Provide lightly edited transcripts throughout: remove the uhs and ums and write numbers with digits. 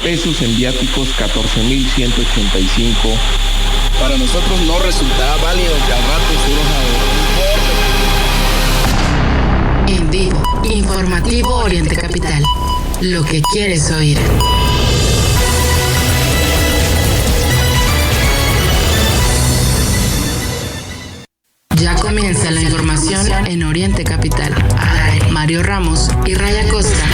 pesos, en viáticos 14,185. Para nosotros no resultará válido que al rato surja. En vivo, informativo Oriente Capital. Lo que quieres oír. Ya comienza la información en Oriente Capital. Mario Ramos y Raya Costa.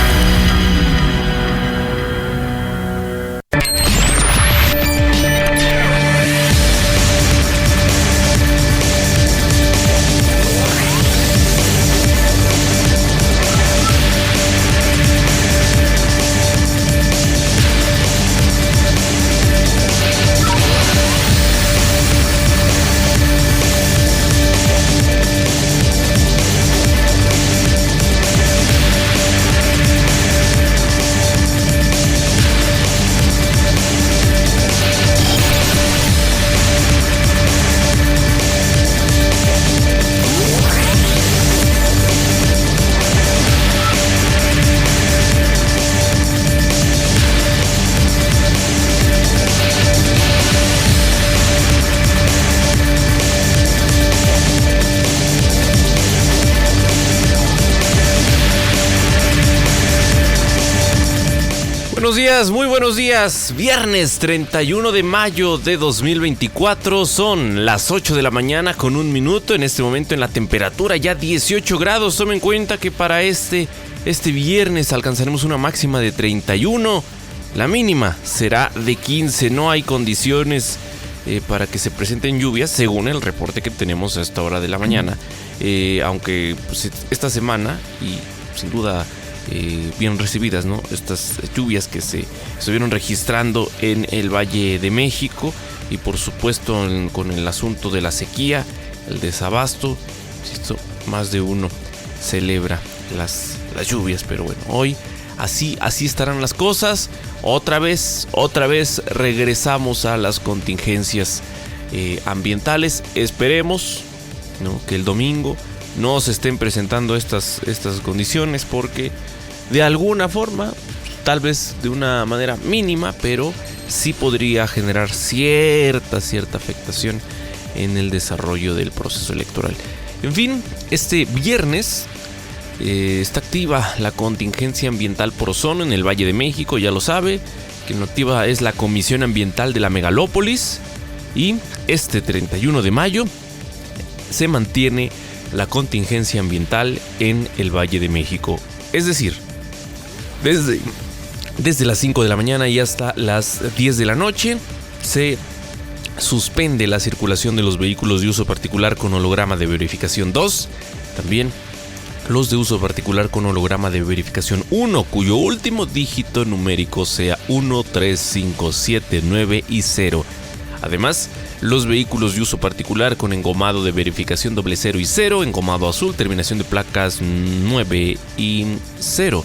Muy buenos días, viernes 31 de mayo de 2024, son las 8 de la mañana con 1 minuto, en este momento en la temperatura ya 18 grados, tomen en cuenta que para este viernes alcanzaremos una máxima de 31, la mínima será de 15, no hay condiciones para que se presenten lluvias según el reporte que tenemos a esta hora de la mañana, aunque pues, esta semana y sin duda bien recibidas, ¿no? Estas lluvias que se estuvieron registrando en el Valle de México y por supuesto con el asunto de la sequía, el desabasto, más de uno celebra las lluvias, pero bueno, hoy así estarán las cosas. Otra vez regresamos a las contingencias ambientales. Esperemos, ¿no?, que el domingo no se estén presentando estas condiciones, porque de alguna forma, tal vez de una manera mínima, pero sí podría generar cierta afectación en el desarrollo del proceso electoral. En fin, este viernes está activa la contingencia ambiental por ozono en el Valle de México, ya lo sabe. Quien lo activa es la Comisión Ambiental de la Megalópolis, y este 31 de mayo se mantiene la contingencia ambiental en el Valle de México. Es decir, desde las 5 de la mañana y hasta las 10 de la noche se suspende la circulación de los vehículos de uso particular con holograma de verificación 2, también los de uso particular con holograma de verificación 1, cuyo último dígito numérico sea 1, 3, 5, 7, 9 y 0. Además, los vehículos de uso particular con engomado de verificación 00 y 0, engomado azul, terminación de placas 9 y 0.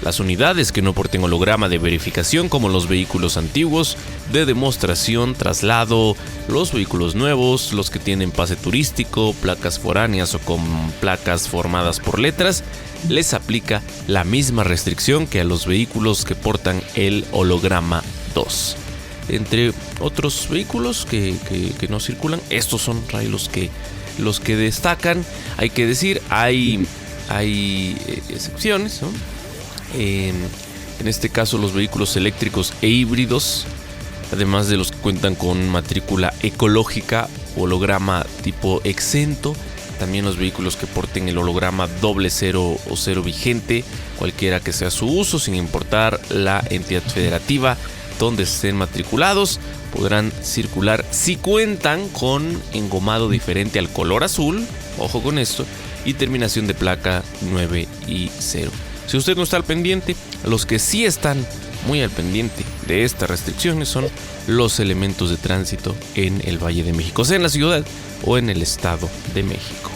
Las unidades que no porten holograma de verificación, como los vehículos antiguos de demostración, traslado, los vehículos nuevos, los que tienen pase turístico, placas foráneas o con placas formadas por letras, les aplica la misma restricción que a los vehículos que portan el holograma 2. Entre otros vehículos que no circulan, estos son los que destacan. Hay que decir, hay excepciones, ¿no? En este caso, los vehículos eléctricos e híbridos, además de los que cuentan con matrícula ecológica, holograma tipo exento, también los vehículos que porten el holograma 00 o 0 vigente, cualquiera que sea su uso, sin importar la entidad federativa donde estén matriculados, podrán circular si cuentan con engomado diferente al color azul, ojo con esto, y terminación de placa 9 y 0. Si usted no está al pendiente, los que sí están muy al pendiente de estas restricciones son los elementos de tránsito en el Valle de México, sea en la ciudad o en el Estado de México.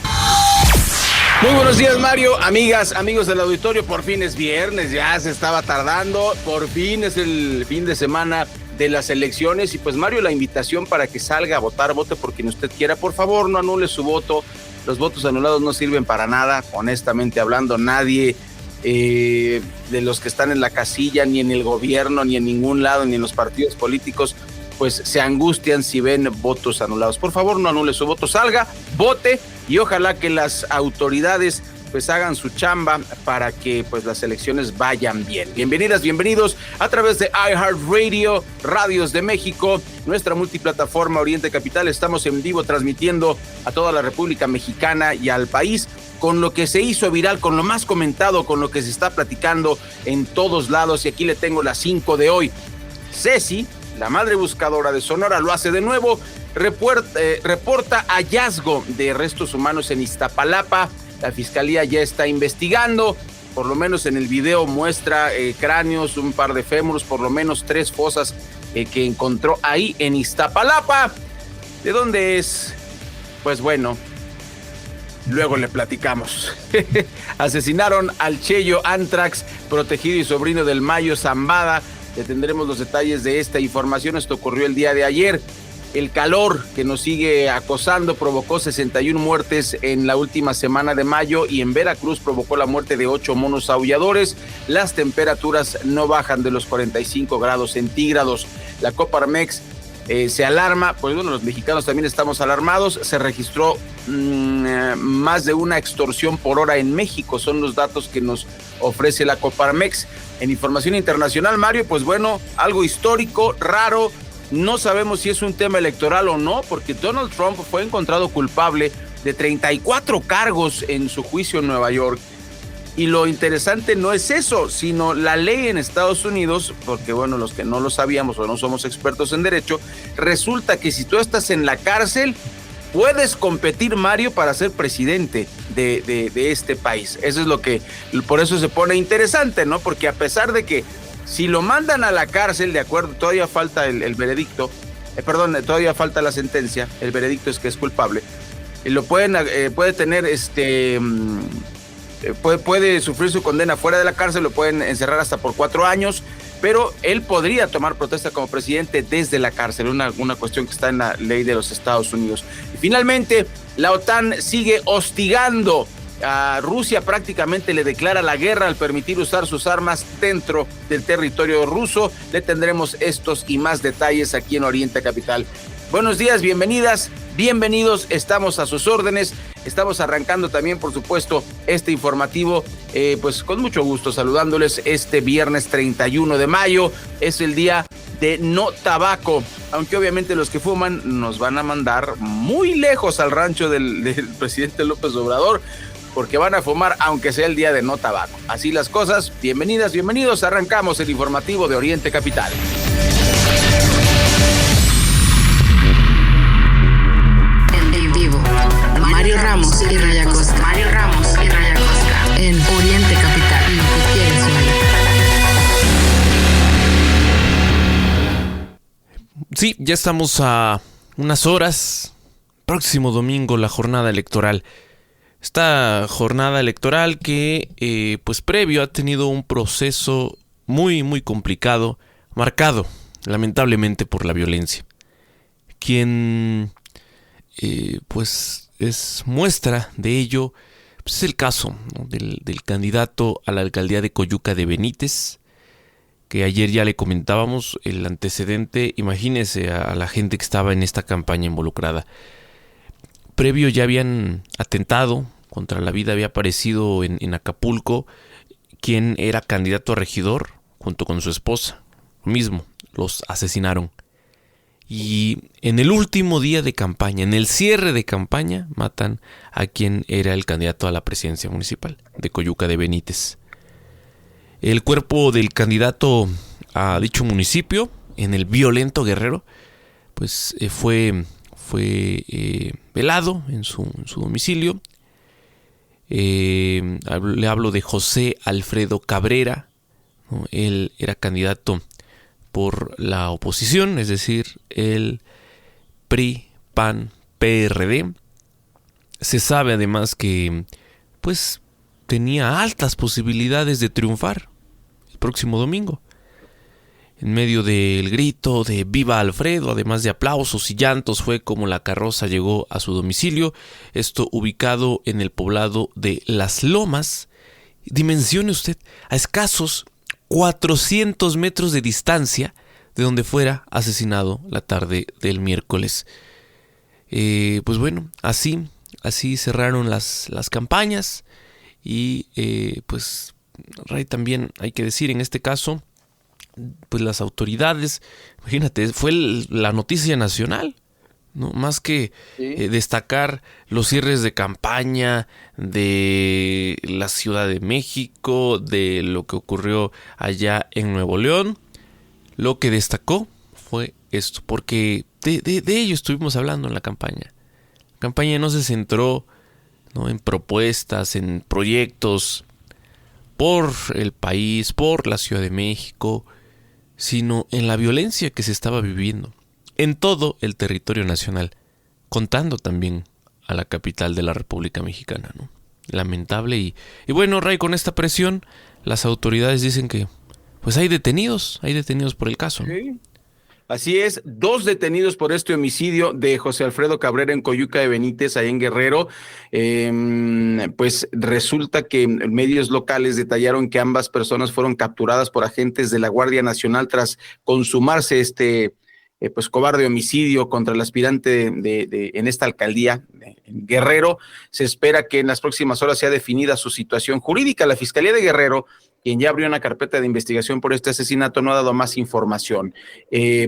Muy buenos días, Mario, amigas, amigos del auditorio. Por fin es viernes, ya se estaba tardando, por fin es el fin de semana de las elecciones. Y pues, Mario, la invitación para que salga a votar, vote por quien usted quiera. Por favor, no anule su voto. Los votos anulados no sirven para nada, honestamente hablando. Nadie de los que están en la casilla, ni en el gobierno, ni en ningún lado, ni en los partidos políticos, pues se angustian si ven votos anulados. Por favor, no anule su voto, salga, vote, y ojalá que las autoridades pues hagan su chamba para que pues las elecciones vayan bien. Bienvenidas, bienvenidos a través de iHeartRadio, Radios de México, nuestra multiplataforma Oriente Capital. Estamos en vivo transmitiendo a toda la República Mexicana y al país con lo que se hizo viral, con lo más comentado, con lo que se está platicando en todos lados. Y aquí le tengo las 5 de hoy. Ceci, la madre buscadora de Sonora, lo hace de nuevo. Reporta hallazgo de restos humanos en Iztapalapa. La fiscalía ya está investigando, por lo menos en el video muestra cráneos, un par de fémures, por lo menos 3 fosas que encontró ahí en Iztapalapa. ¿De dónde es? Pues bueno, luego le platicamos. Asesinaron al Cheyo Antrax, protegido y sobrino del Mayo Zambada. Le tendremos los detalles de esta información. Esto ocurrió el día de ayer. El calor que nos sigue acosando provocó 61 muertes en la última semana de mayo, y en Veracruz provocó la muerte de 8 monos aulladores. Las temperaturas no bajan de los 45 grados centígrados. La Coparmex se alarma, pues bueno, los mexicanos también estamos alarmados. Se registró más de una extorsión por hora en México, son los datos que nos ofrece la Coparmex. En información internacional, Mario, pues bueno, algo histórico, raro. No sabemos si es un tema electoral o no, porque Donald Trump fue encontrado culpable de 34 cargos en su juicio en Nueva York. Y lo interesante no es eso, sino la ley en Estados Unidos, porque bueno, los que no lo sabíamos o no somos expertos en derecho, resulta que si tú estás en la cárcel, puedes competir, Mario, para ser presidente de este país. Eso es lo que, por eso se pone interesante, ¿no? Porque a pesar de que si lo mandan a la cárcel, de acuerdo, todavía falta el veredicto, todavía falta la sentencia, el veredicto es que es culpable, y lo puede tener, puede sufrir su condena fuera de la cárcel, lo pueden encerrar hasta por 4 años, pero él podría tomar protesta como presidente desde la cárcel, una cuestión que está en la ley de los Estados Unidos. Y finalmente, la OTAN sigue hostigando a Rusia, prácticamente le declara la guerra al permitir usar sus armas dentro del territorio ruso. Le tendremos estos y más detalles aquí en Oriente Capital. Buenos días, bienvenidas, bienvenidos, estamos a sus órdenes. Estamos arrancando también, por supuesto, este informativo, pues con mucho gusto saludándoles este viernes 31 de mayo. Es el día de no tabaco, aunque obviamente los que fuman nos van a mandar muy lejos al rancho del presidente López Obrador, porque van a fumar aunque sea el día de no tabaco. Así las cosas. Bienvenidas, bienvenidos. Arrancamos el informativo de Oriente Capital. En vivo, Mario Ramos y Raya Costa. En Oriente Capital. Lo que quieres oír. Sí, ya estamos a unas horas. Próximo domingo, la jornada electoral. Esta jornada electoral que, pues previo, ha tenido un proceso muy, muy complicado, marcado, lamentablemente, por la violencia. Quien, pues, es muestra de ello, pues, es el caso, ¿no?, del candidato a la alcaldía de Coyuca de Benítez, que ayer ya le comentábamos el antecedente. Imagínese a la gente que estaba en esta campaña involucrada. Previo ya habían atentado contra la vida, había aparecido en Acapulco quien era candidato a regidor junto con su esposa. Lo mismo, los asesinaron. Y en el último día de campaña, en el cierre de campaña, matan a quien era el candidato a la presidencia municipal de Coyuca de Benítez. El cuerpo del candidato a dicho municipio, en el violento Guerrero, pues fue velado en su domicilio. Le hablo de José Alfredo Cabrera, ¿no? Él era candidato por la oposición, es decir, el PRI, PAN, PRD. Se sabe además que pues tenía altas posibilidades de triunfar el próximo domingo. En medio del grito de ¡Viva Alfredo!, además de aplausos y llantos, fue como la carroza llegó a su domicilio, esto ubicado en el poblado de Las Lomas, Dimensione usted, a escasos 400 metros de distancia de donde fuera asesinado la tarde del miércoles. Pues bueno, así cerraron las campañas y pues Ray, también hay que decir en este caso, pues las autoridades, imagínate, fue la noticia nacional, ¿no? Más que destacar los cierres de campaña de la Ciudad de México, de lo que ocurrió allá en Nuevo León, lo que destacó fue esto, porque de ello estuvimos hablando en la campaña. La campaña no se centró, ¿no?, en propuestas, en proyectos por el país, por la Ciudad de México, sino en la violencia que se estaba viviendo en todo el territorio nacional, contando también a la capital de la República Mexicana, ¿no? Lamentable y bueno, Ray, con esta presión, las autoridades dicen que pues hay detenidos por el caso, ¿no? Sí. Así es, 2 detenidos por este homicidio de José Alfredo Cabrera en Coyuca de Benítez, allá en Guerrero. Pues resulta que medios locales detallaron que ambas personas fueron capturadas por agentes de la Guardia Nacional tras consumarse este pues cobarde homicidio contra el aspirante en esta alcaldía, en Guerrero. Se espera que en las próximas horas sea definida su situación jurídica. La Fiscalía de Guerrero, quien ya abrió una carpeta de investigación por este asesinato, no ha dado más información.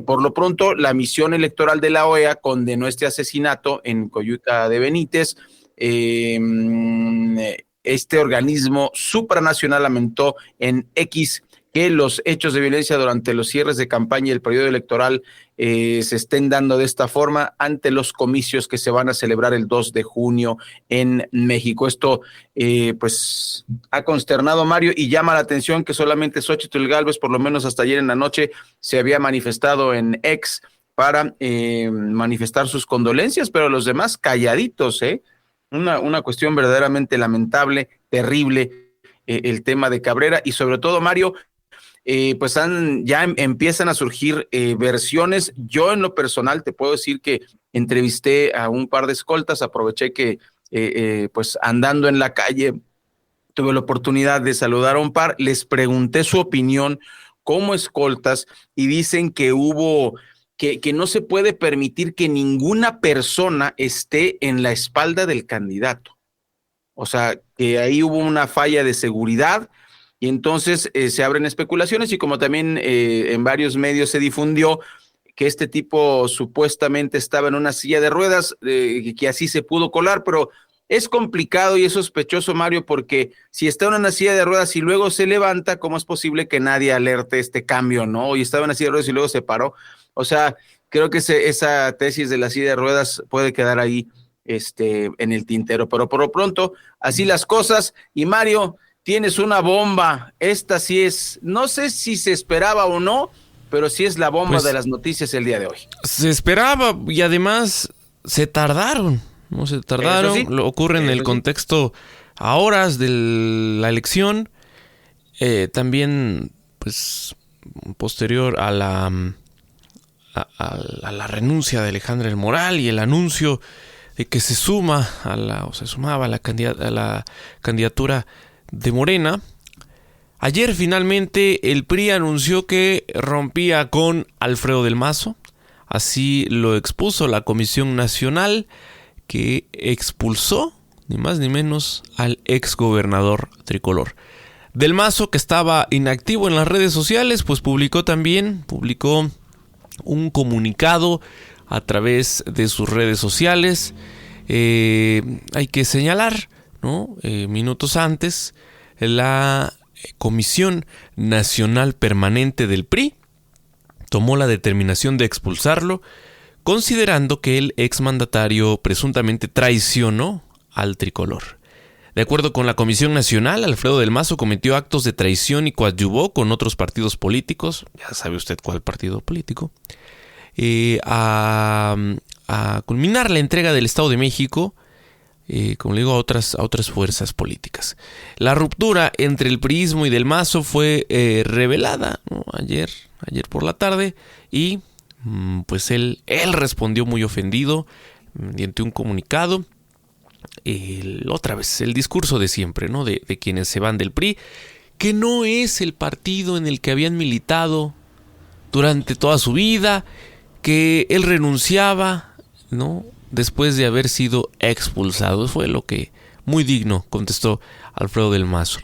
Por lo pronto, la misión electoral de la OEA condenó este asesinato en Coyuca de Benítez. Este organismo supranacional lamentó en X que los hechos de violencia durante los cierres de campaña y el periodo electoral se estén dando de esta forma ante los comicios que se van a celebrar el 2 de junio en México. Esto pues ha consternado, Mario, y llama la atención que solamente Xóchitl Gálvez, por lo menos hasta ayer en la noche, se había manifestado en X para manifestar sus condolencias, pero los demás calladitos, una cuestión verdaderamente lamentable, terrible, el tema de Cabrera, y sobre todo, Mario, pues ya empiezan a surgir versiones. Yo en lo personal te puedo decir que entrevisté a un par de escoltas, aproveché que pues andando en la calle tuve la oportunidad de saludar a un par, les pregunté su opinión como escoltas y dicen que que no se puede permitir que ninguna persona esté en la espalda del candidato. O sea, que ahí hubo una falla de seguridad y entonces se abren especulaciones, y como también en varios medios se difundió que este tipo supuestamente estaba en una silla de ruedas, que así se pudo colar, pero es complicado y es sospechoso, Mario, porque si está en una silla de ruedas y luego se levanta, ¿cómo es posible que nadie alerte este cambio, no? Y estaba en una silla de ruedas y luego se paró. O sea, creo que esa tesis de la silla de ruedas puede quedar ahí en el tintero, pero por lo pronto, así las cosas. Y Mario, tienes una bomba, esta sí es, no sé si se esperaba o no, pero sí es la bomba de las noticias el día de hoy. Se esperaba y además se tardaron, ¿no? Se tardaron, sí, lo ocurre en el contexto a horas de la elección, también pues posterior a la renuncia de Alejandra del Moral y el anuncio de que se sumaba a la candidatura de Morena. Ayer finalmente el PRI anunció que rompía con Alfredo del Mazo. Así lo expuso la Comisión Nacional, que expulsó ni más ni menos al exgobernador tricolor. Del Mazo, que estaba inactivo en las redes sociales, pues publicó un comunicado a través de sus redes sociales. Hay que señalar, ¿no? Minutos antes, la Comisión Nacional Permanente del PRI tomó la determinación de expulsarlo, considerando que el exmandatario presuntamente traicionó al tricolor. De acuerdo con la Comisión Nacional, Alfredo del Mazo cometió actos de traición y coadyuvó con otros partidos políticos, ya sabe usted cuál partido político, a culminar la entrega del Estado de México, como le digo, a otras fuerzas políticas. La ruptura entre el priismo y del Mazo fue revelada, ¿no? ayer por la tarde, y pues él respondió muy ofendido mediante un comunicado. otra vez, el discurso de siempre, ¿no? De quienes se van del PRI, que no es el partido en el que habían militado durante toda su vida, que él renunciaba, ¿no? Después de haber sido expulsado. Fue lo que muy digno contestó Alfredo del Mazo.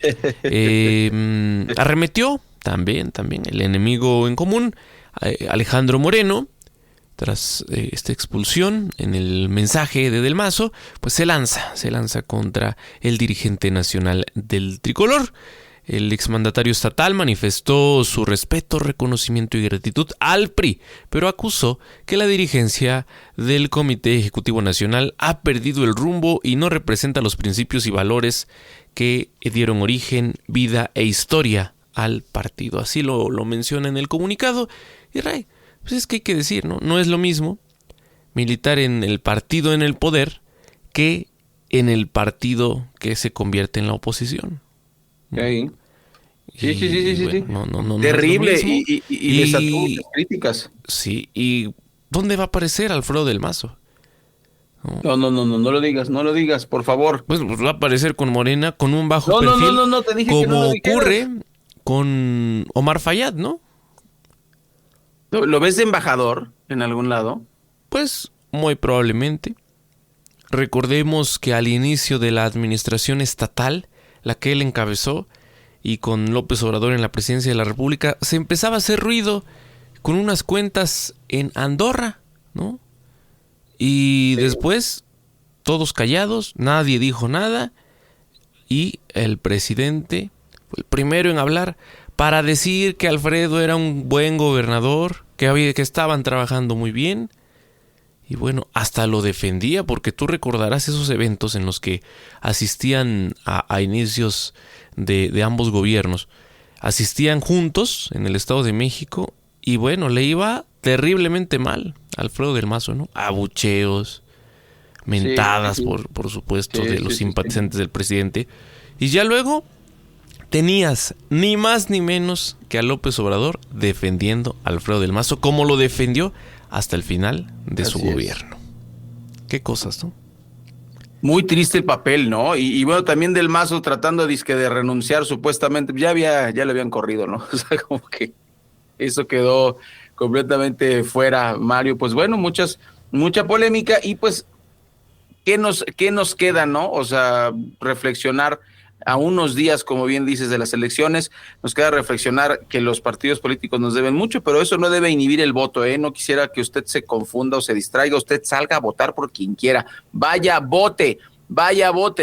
Arremetió también el enemigo en común, Alejandro Moreno. Tras esta expulsión, en el mensaje de Del Mazo, pues se lanza contra el dirigente nacional del tricolor. El exmandatario estatal manifestó su respeto, reconocimiento y gratitud al PRI, pero acusó que la dirigencia del Comité Ejecutivo Nacional ha perdido el rumbo y no representa los principios y valores que dieron origen, vida e historia al partido. Así lo menciona en el comunicado. Y Ray, pues es que hay que decir, ¿no? No es lo mismo militar en el partido en el poder que en el partido que se convierte en la oposición. Sí. Sí. No terrible es lo mismo. y desató muchas críticas. Sí, ¿y dónde va a aparecer Alfredo del Mazo? No lo digas, por favor. Pues va a aparecer con Morena, con un bajo perfil. No, te dije como que no lo dijeras. ocurre con Omar Fayad, ¿no? ¿Lo ves de embajador en algún lado? Pues muy probablemente. Recordemos que al inicio de la administración estatal, la que él encabezó, y con López Obrador en la presidencia de la República, se empezaba a hacer ruido con unas cuentas en Andorra, ¿no? Y después, todos callados, nadie dijo nada, y el presidente fue el primero en hablar para decir que Alfredo era un buen gobernador, que estaban trabajando muy bien. Y bueno, hasta lo defendía, porque tú recordarás esos eventos en los que asistían a inicios de ambos gobiernos. Asistían juntos en el Estado de México y bueno, le iba terriblemente mal a Alfredo del Mazo, ¿no? Abucheos, mentadas, sí. Por supuesto, de los simpatizantes del presidente. Y ya luego tenías ni más ni menos que a López Obrador defendiendo a Alfredo del Mazo, como lo defendió hasta el final de su gobierno. Qué cosas, ¿no? Muy triste el papel, ¿no? Y bueno, también del Mazo tratando de renunciar supuestamente. Ya le habían corrido, ¿no? O sea, como que eso quedó completamente fuera, Mario. Pues bueno, mucha polémica y pues, ¿qué nos queda, no? O sea, reflexionar a unos días, como bien dices, de las elecciones, nos queda reflexionar que los partidos políticos nos deben mucho, pero eso no debe inhibir el voto, ¿eh? No quisiera que usted se confunda o se distraiga, usted salga a votar por quien quiera, vaya, vote,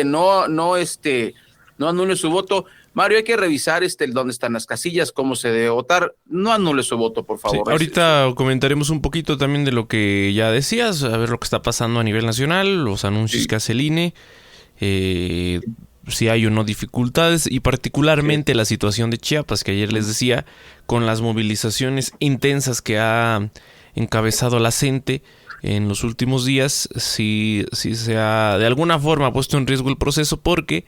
no anule su voto. Mario, hay que revisar dónde están las casillas, cómo se debe votar, no anule su voto, por favor. Sí, ahorita comentaremos un poquito también de lo que ya decías, a ver lo que está pasando a nivel nacional, los anuncios que hace el INE, si hay o no dificultades, y particularmente la situación de Chiapas, que ayer les decía, con las movilizaciones intensas que ha encabezado la CENTE en los últimos días, sí se ha de alguna forma puesto en riesgo el proceso, porque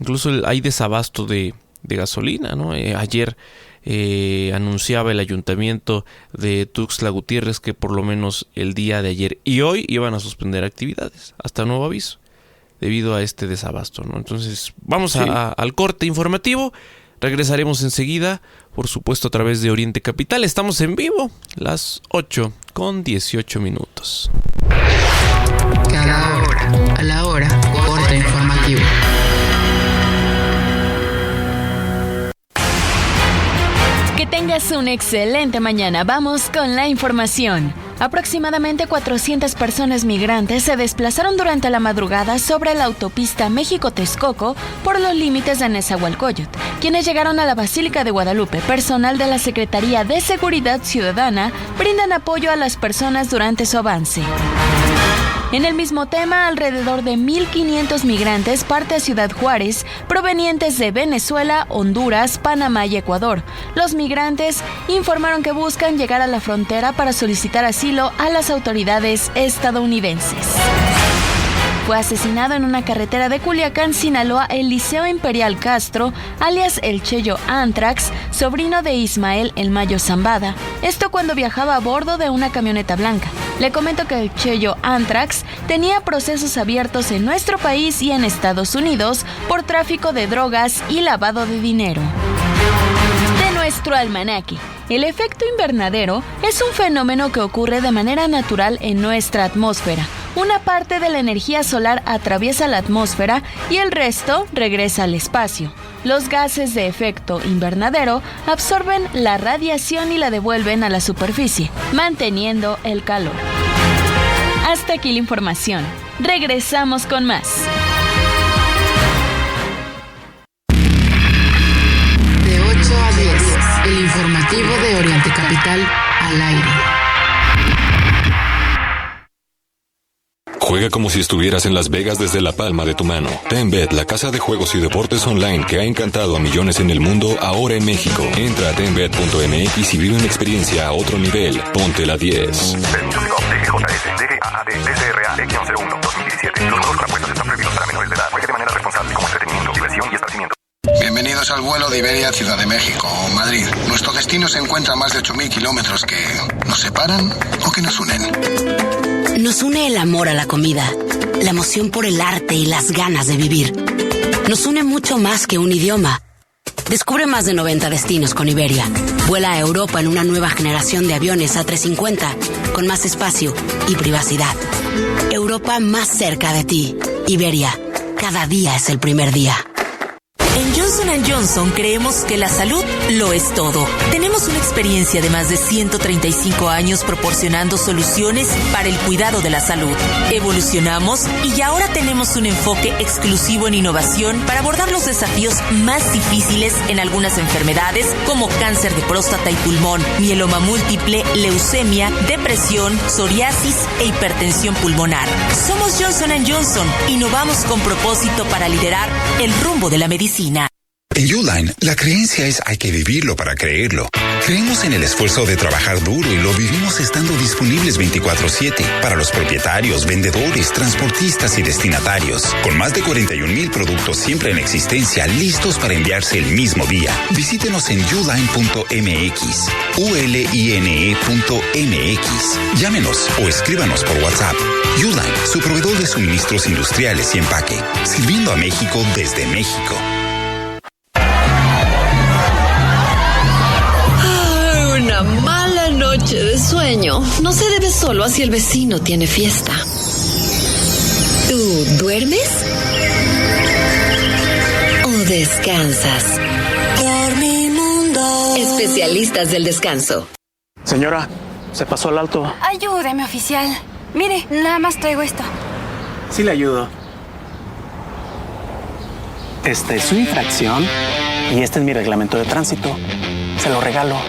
incluso hay desabasto de gasolina, ¿no? Ayer anunciaba el ayuntamiento de Tuxtla Gutiérrez que por lo menos el día de ayer y hoy iban a suspender actividades, hasta nuevo aviso, debido a este desabasto, ¿no? Entonces, vamos al corte informativo. Regresaremos enseguida, por supuesto, a través de Oriente Capital. Estamos en vivo, las 8:18. Cada hora, a la hora, corte informativo. Que tengas una excelente mañana. Vamos con la información. Aproximadamente 400 personas migrantes se desplazaron durante la madrugada sobre la autopista México-Texcoco por los límites de Nezahualcóyotl, quienes llegaron a la Basílica de Guadalupe. Personal de la Secretaría de Seguridad Ciudadana brindan apoyo a las personas durante su avance. En el mismo tema, alrededor de 1,500 migrantes parte a Ciudad Juárez, provenientes de Venezuela, Honduras, Panamá y Ecuador. Los migrantes informaron que buscan llegar a la frontera para solicitar asilo a las autoridades estadounidenses. Fue asesinado en una carretera de Culiacán, Sinaloa, Eliseo Imperial Castro, alias El Cheyo Antrax, sobrino de Ismael El Mayo Zambada. Esto cuando viajaba a bordo de una camioneta blanca. Le comento que el Cheyo Anthrax tenía procesos abiertos en nuestro país y en Estados Unidos por tráfico de drogas y lavado de dinero. De nuestro almanaque. El efecto invernadero es un fenómeno que ocurre de manera natural en nuestra atmósfera. Una parte de la energía solar atraviesa la atmósfera y el resto regresa al espacio. Los gases de efecto invernadero absorben la radiación y la devuelven a la superficie, manteniendo el calor. Hasta aquí la información. Regresamos con más. De 8 a 10, el informativo de Oriente Capital al aire. Juega como si estuvieras en Las Vegas desde la palma de tu mano. TenBet, la casa de juegos y deportes online que ha encantado a millones en el mundo, ahora en México. Entra a tenbet.mx y vive una experiencia a otro nivel. Ponte la 10. Permiso DGJS, DGAAD, SRA, X101, 2017. Los juegos con apuestas están prohibidos para menores de edad. Juegue de manera responsable como entretenimiento, diversión y esparcimiento. Bienvenidos al vuelo de Iberia Ciudad de México o Madrid. Nuestro destino se encuentra a más de 8.000 kilómetros que nos separan o que nos unen. Nos une el amor a la comida, la emoción por el arte y las ganas de vivir. Nos une mucho más que un idioma. Descubre más de 90 destinos con Iberia. Vuela a Europa en una nueva generación de aviones A350 con más espacio y privacidad. Europa más cerca de ti. Iberia, cada día es el primer día. En Johnson & Johnson creemos que la salud lo es todo. Tenemos una experiencia de más de 135 años proporcionando soluciones para el cuidado de la salud. Evolucionamos y ahora tenemos un enfoque exclusivo en innovación para abordar los desafíos más difíciles en algunas enfermedades como cáncer de próstata y pulmón, mieloma múltiple, leucemia, depresión, psoriasis e hipertensión pulmonar. Somos Johnson & Johnson. Innovamos con propósito para liderar el rumbo de la medicina. En Uline, la creencia es hay que vivirlo para creerlo. Creemos en el esfuerzo de trabajar duro y lo vivimos estando disponibles 24/7 para los propietarios, vendedores, transportistas y destinatarios. Con más de 41,000 productos siempre en existencia, listos para enviarse el mismo día. Visítenos en uline.mx, uline.mx. Llámenos o escríbanos por WhatsApp. Uline, su proveedor de suministros industriales y empaque, sirviendo a México desde México. Una mala noche de sueño no se debe solo a si el vecino tiene fiesta. ¿Tú duermes? ¿O descansas? Dormimundo. Especialistas del descanso. Señora, se pasó al alto. Ayúdeme, oficial. Mire, nada más traigo esto. Sí le ayudo. Esta es su infracción y este es mi reglamento de tránsito. Se lo regalo.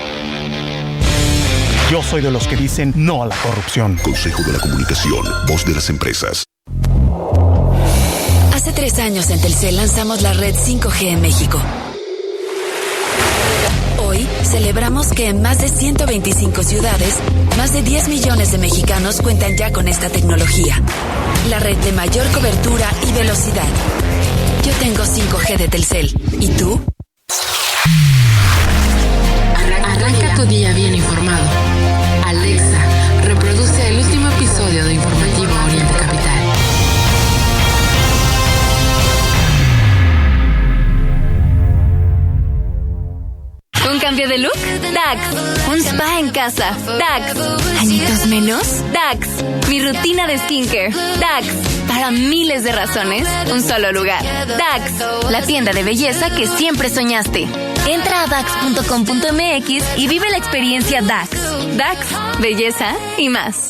Yo soy de los que dicen no a la corrupción. Consejo de la Comunicación, voz de las empresas. Hace 3 años en Telcel lanzamos la red 5G en México. Hoy celebramos que en más de 125 ciudades, más de 10 millones de mexicanos cuentan ya con esta tecnología. La red de mayor cobertura y velocidad. Yo tengo 5G de Telcel. ¿Y tú? Arranca tu día bien informado. Alexa, reproduce el último episodio de Informativo Oriente Capital. ¿Un cambio de look? Dax. ¿Un spa en casa? Dax. ¿Añitos menos? Dax. Mi rutina de skincare. Dax. Para miles de razones, un solo lugar. Dax. La tienda de belleza que siempre soñaste. Entra a dax.com.mx y vive la experiencia Dax. Dax, belleza y más.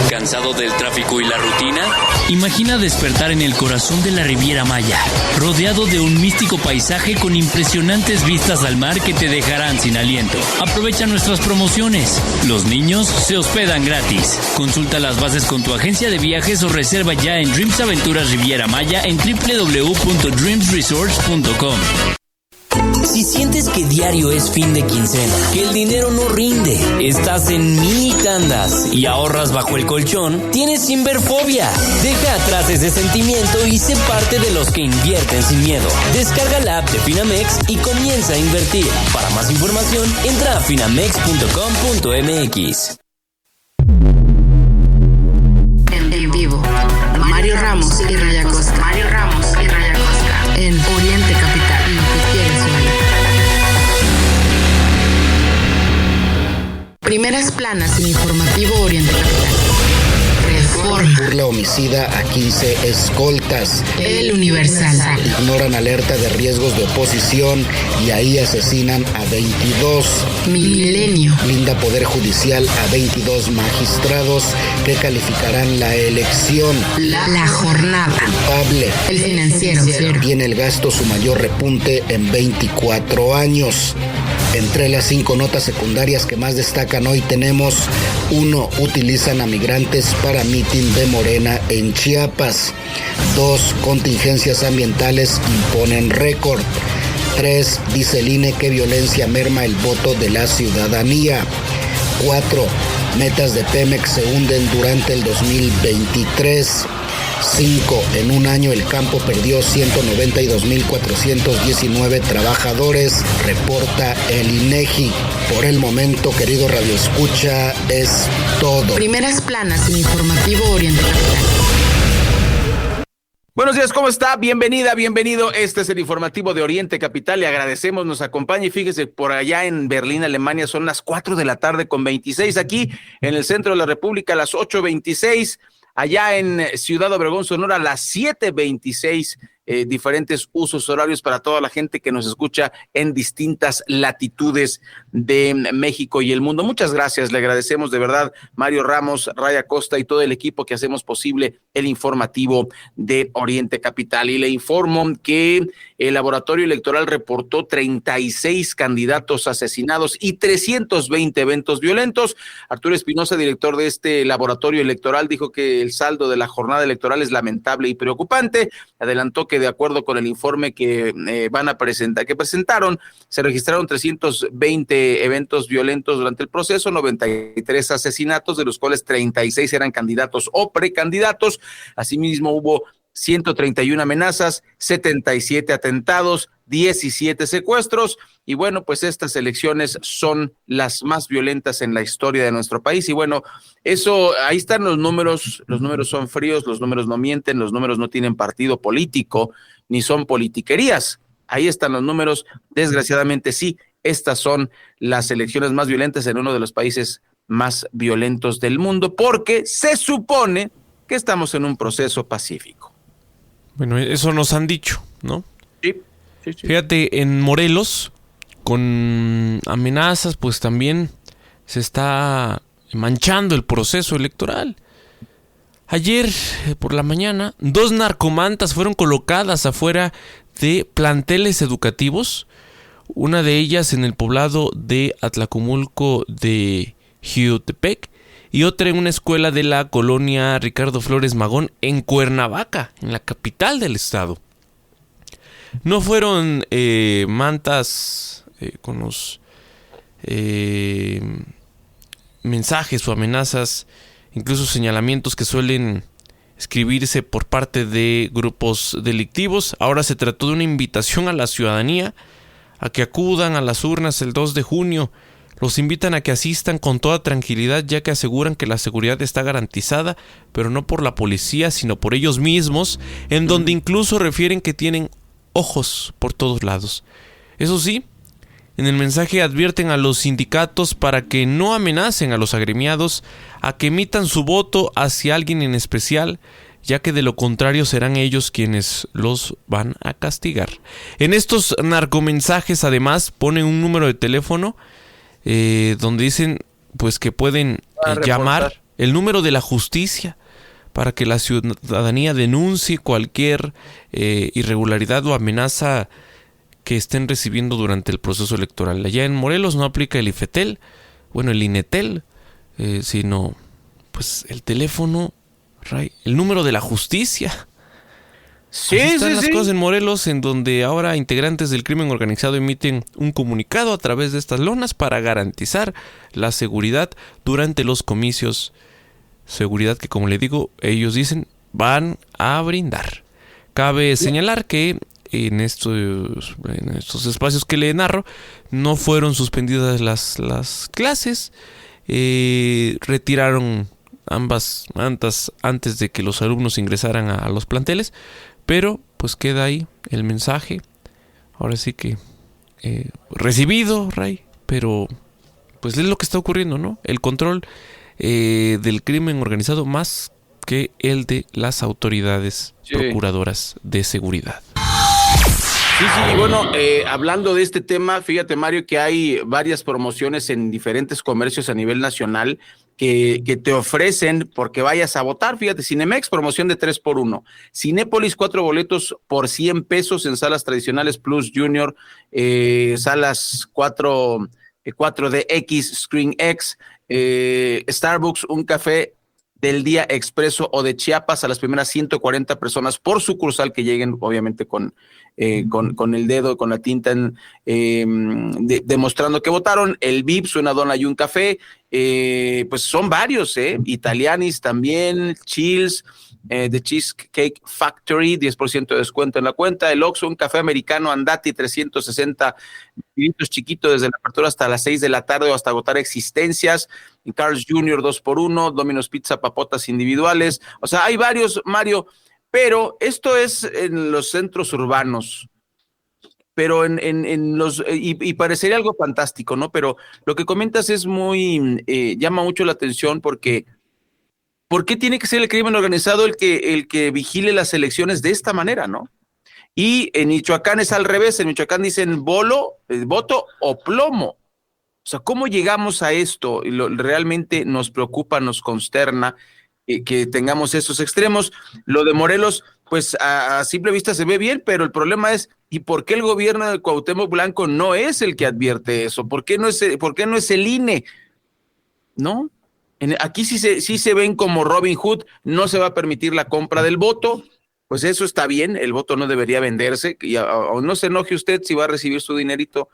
¿Cansado del tráfico y la rutina? Imagina despertar en el corazón de la Riviera Maya, rodeado de un místico paisaje con impresionantes vistas al mar que te dejarán sin aliento. Aprovecha nuestras promociones. Los niños se hospedan gratis. Consulta las bases con tu agencia de viajes o reserva ya en Dreams Aventuras Riviera Maya en www.dreamsresorts.com. Si sientes ¿Sientes que diario es fin de quincena? ¿Que el dinero no rinde? ¿Estás en mini tandas y ahorras bajo el colchón? ¿Tienes Inverfobia? Deja atrás ese sentimiento y sé parte de los que invierten sin miedo. Descarga la app de Finamex y comienza a invertir. Para más información, entra a finamex.com.mx. En vivo, Mario Ramos y Raya Costa. Mario Ramos y Raya Costa. En Oriente Capital. Lo que quieres oír. Primeras planas en Informativo Oriente Capital. Reforma. Burla homicida a 15 escoltas. El Universal. Ignoran alerta de riesgos de oposición y ahí asesinan a 22. Milenio. Blinda Poder Judicial a 22 magistrados que calificarán la elección. La jornada. Culpable. El Financiero. Tiene el gasto su mayor repunte en 24 años. Entre las 5 notas secundarias que más destacan hoy tenemos: 1. Utilizan a migrantes para mitin de Morena en Chiapas. 2. Contingencias ambientales imponen récord. 3. Dice el INE que violencia merma el voto de la ciudadanía. 4. Metas de Pemex se hunden durante el 2023. 5. En un año el campo perdió 192,419 trabajadores, reporta el INEGI. Por el momento, querido Radio Escucha, es todo. Primeras planas en Informativo Oriente Capital. Buenos días, ¿cómo está? Bienvenida, bienvenido. Este es el informativo de Oriente Capital. Le agradecemos, nos acompaña y fíjese, por allá en Berlín, Alemania, son las 4 de la tarde con 26. Aquí en el centro de la República, las 8:26. Allá en Ciudad Obregón, Sonora, las 7:26, diferentes usos horarios para toda la gente que nos escucha en distintas latitudes de México y el mundo. Muchas gracias, le agradecemos de verdad, Mario Ramos, Raya Costa y todo el equipo que hacemos posible el informativo de Oriente Capital. Y le informo que el laboratorio electoral reportó 36 candidatos asesinados y 320 eventos violentos. Arturo Espinosa, director de este laboratorio electoral, dijo que el saldo de la jornada electoral es lamentable y preocupante. Adelantó que de acuerdo con el informe que presentaron, se registraron 320 eventos violentos durante el proceso, 93 asesinatos, de los cuales 36 eran candidatos o precandidatos. Asimismo, hubo 131 amenazas, 77 atentados, 17 secuestros, y bueno, pues estas elecciones son las más violentas en la historia de nuestro país. Y bueno, eso, ahí están los números son fríos, los números no mienten, los números no tienen partido político, ni son politiquerías. Ahí están los números, desgraciadamente sí, estas son las elecciones más violentas en uno de los países más violentos del mundo, porque se supone que estamos en un proceso pacífico. Bueno, eso nos han dicho, ¿no? Sí. Fíjate, en Morelos, con amenazas, pues también se está manchando el proceso electoral. Ayer, por la mañana, 2 narcomantas fueron colocadas afuera de planteles educativos. Una de ellas en el poblado de Atlacomulco de Jiutepec y otra en una escuela de la colonia Ricardo Flores Magón en Cuernavaca, en la capital del estado. No fueron mantas con los mensajes o amenazas, incluso señalamientos que suelen escribirse por parte de grupos delictivos. Ahora se trató de una invitación a la ciudadanía a que acudan a las urnas el 2 de junio. Los invitan a que asistan con toda tranquilidad, ya que aseguran que la seguridad está garantizada, pero no por la policía, sino por ellos mismos, en donde incluso refieren que tienen ojos por todos lados. Eso sí, en el mensaje advierten a los sindicatos para que no amenacen a los agremiados a que emitan su voto hacia alguien en especial, ya que de lo contrario serán ellos quienes los van a castigar. En estos narcomensajes además ponen un número de teléfono donde dicen pues que pueden llamar el número de la justicia para que la ciudadanía denuncie cualquier irregularidad o amenaza que estén recibiendo durante el proceso electoral. Allá en Morelos no aplica el IFETEL, bueno, el INETEL, sino pues el teléfono, el número de la justicia. Sí, así están las sí. cosas en Morelos, en donde ahora integrantes del crimen organizado emiten un comunicado a través de estas lonas para garantizar la seguridad durante los comicios. Seguridad que, como le digo, ellos dicen van a brindar. Cabe señalar que en estos espacios que le narro no fueron suspendidas las clases. Retiraron ambas mantas antes de que los alumnos ingresaran a los planteles, pero pues queda ahí el mensaje, ahora sí que recibido, Ray, pero pues es lo que está ocurriendo, ¿no? El control del crimen organizado más que el de las autoridades procuradoras de seguridad. Sí, y bueno, hablando de este tema, fíjate, Mario, que hay varias promociones en diferentes comercios a nivel nacional que te ofrecen porque vayas a votar. Fíjate, Cinemex, promoción de 3x1. Cinépolis, 4 boletos por 100 pesos en salas tradicionales Plus Junior, salas 4DX, Screen X, Starbucks, un café del día expreso o de Chiapas a las primeras 140 personas por sucursal que lleguen, obviamente con el dedo, con la tinta, demostrando que votaron. El Vips, una dona y un café, pues son varios, Italianis también, Chills, The Cheesecake Factory, 10% de descuento en la cuenta. El Oxxo, un café americano Andati, 360 mililitros chiquito desde la apertura hasta las 6 de la tarde o hasta agotar existencias. Carl's Jr. 2x1, Domino's Pizza, papotas individuales. O sea, hay varios, Mario, pero esto es en los centros urbanos. Pero en los, y parecería algo fantástico, ¿no? Pero lo que comentas es muy, llama mucho la atención porque ¿por qué tiene que ser el crimen organizado el que vigile las elecciones de esta manera, no? Y en Michoacán es al revés, en Michoacán dicen voto o plomo. O sea, ¿cómo llegamos a esto? Y realmente nos preocupa, nos consterna que tengamos esos extremos. Lo de Morelos, pues a simple vista se ve bien, pero el problema es, ¿y por qué el gobierno de Cuauhtémoc Blanco no es el que advierte eso? ¿Por qué no es el INE? ¿No? Aquí sí se ven como Robin Hood, no se va a permitir la compra del voto, pues eso está bien, el voto no debería venderse, y no se enoje usted si va a recibir su dinerito,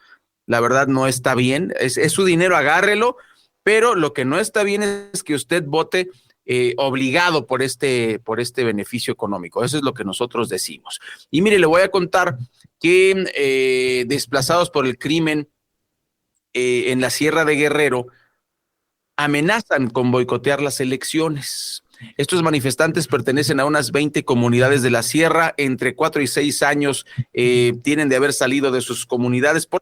la verdad no está bien, es su dinero, agárrelo, pero lo que no está bien es que usted vote obligado por este beneficio económico, eso es lo que nosotros decimos. Y mire, le voy a contar que desplazados por el crimen en la Sierra de Guerrero, amenazan con boicotear las elecciones. Estos manifestantes pertenecen a unas 20 comunidades de la sierra, entre 4 y 6 años tienen de haber salido de sus comunidades por